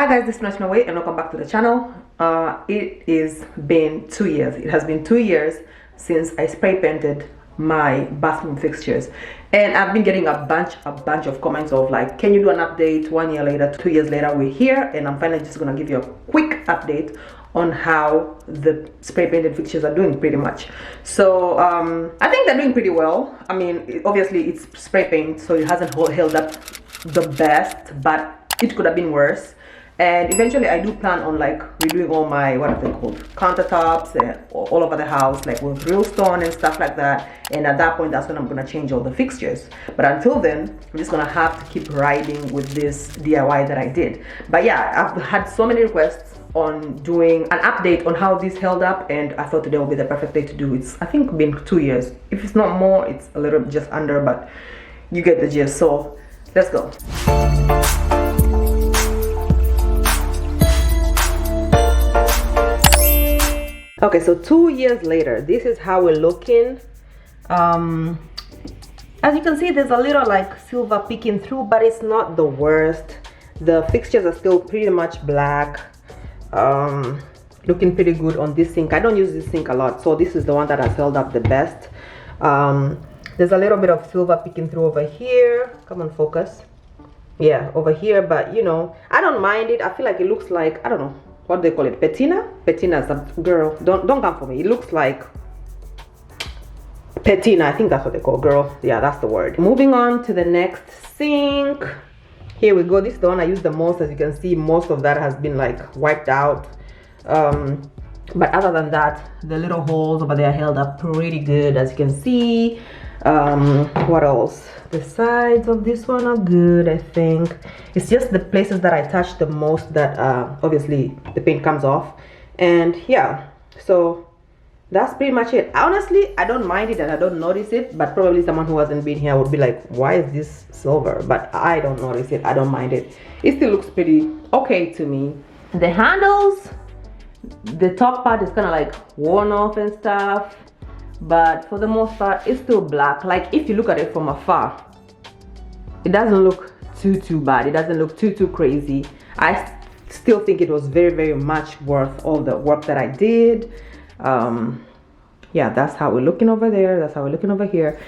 Hi guys, this is National Way and welcome back to the channel. It is been 2 years. It has been 2 years since I spray painted my bathroom fixtures, and I've been getting a bunch of comments of like, can you do an update? 1 year later, 2 years later, we're here, and I'm finally just gonna give you a quick update on how the spray painted fixtures are doing pretty much. So I think they're doing pretty well. I mean, obviously it's spray paint, so it hasn't held up the best, but it could have been worse. And eventually I do plan on like redoing all my, what are they called, countertops and all over the house, like with real stone and stuff like that. And at that point, that's when I'm gonna change all the fixtures. But until then, I'm just gonna have to keep riding with this DIY that I did. But yeah, I've had so many requests on doing an update on how this held up, and I thought today would be the perfect day to do. It's, I think, been 2 years. If it's not more, it's a little just under, but you get the gist. So let's go. Okay, so 2 years later, this is how we're looking. As you can see, there's a little like silver peeking through, but it's not the worst. The fixtures are still pretty much black. Looking pretty good on this sink. I don't use this sink a lot, so this is the one that has held up the best. There's a little bit of silver peeking through over here. Come on, focus. Yeah, over here, but you know, I don't mind it. I feel like it looks like, I don't know, what do they call it? Patina? Patina is a girl. Don't come for me. It looks like patina. I think that's what they call, girl. Yeah, that's the word. Moving on to the next sink. Here we go. This is the one I use the most. As you can see, most of that has been like wiped out. But other than that, the little holes over there held up pretty good, as you can see. What else? The sides of this one are good, I think. It's just the places that I touch the most that obviously the paint comes off. And yeah, so that's pretty much it. Honestly, I don't mind it and I don't notice it, but probably someone who hasn't been here would be like, why is this silver? But I don't notice it. I don't mind it. It still looks pretty okay to me. The handles, the top part is kind of like worn off and stuff, but for the most part it's still black. Like if you look at it from afar, it doesn't look too bad. It doesn't look too crazy. I still think it was very much worth all the work that I did. Yeah, that's how we're looking over there. That's how we're looking over here.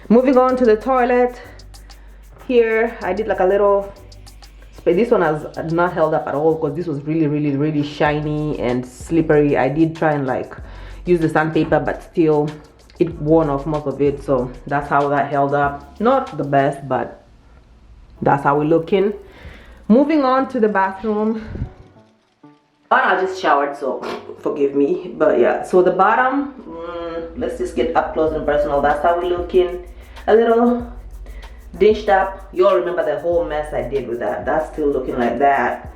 Moving on to the toilet. Here I did like a little, this one has not held up at all because this was really shiny and slippery. I did try and like use the sandpaper, but still it worn off most of it. So that's how that held up. Not the best, but that's how we're looking. Moving on to the bathroom. I just showered, so forgive me. But yeah, so the bottom, let's just get up close and personal. That's how we're looking. A little dinched up. You all remember the whole mess I did with that. That's still looking like that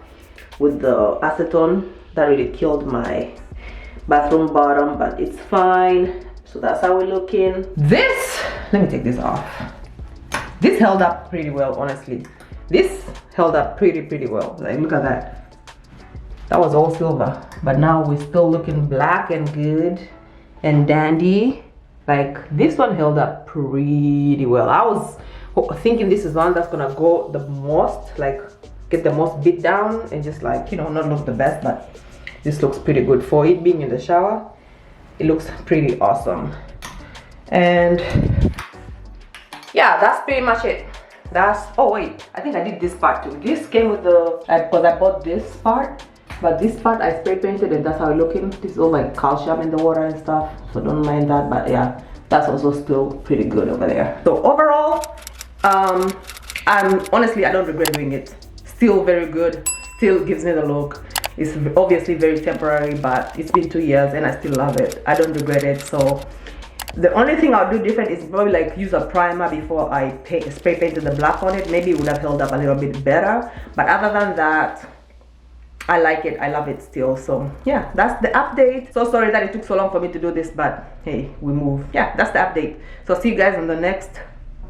with the acetone. That really killed my bathroom bottom, but it's fine. So that's how we're looking. This, let me take this off. This held up pretty well, honestly. This held up pretty well. Like, look at that. That was all silver, but now we're still looking black and good and dandy. Like this one held up pretty well. I was thinking this is one that's gonna go the most, like get the most beat down and just like, you know, not look the best, but this looks pretty good for it being in the shower. It looks pretty awesome. And yeah, that's pretty much it. That's, oh wait, I think I did this part too. This came with the, because I bought this part, but this part I spray painted and that's how it's looking. This is all like calcium in the water and stuff, so don't mind that. But yeah, that's also still pretty good over there. So overall, honestly, I don't regret doing it. Still very good, still gives me the look. It's obviously very temporary, but it's been 2 years and I still love it. I don't regret it. So the only thing I'll do different is probably like use a primer before I spray painted the black on it. Maybe it would have held up a little bit better, but other than that, I like it. I love it still. So yeah, that's the update. So sorry that it took so long for me to do this, but hey, we move. Yeah, that's the update. So see you guys in the next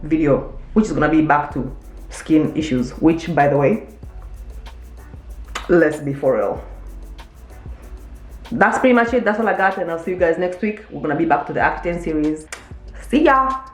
video, which is gonna be back to skin issues, which, by the way, let's be for real, that's pretty much it. That's all I got, and I'll see you guys next week. We're gonna be back to the Accutane series. See ya.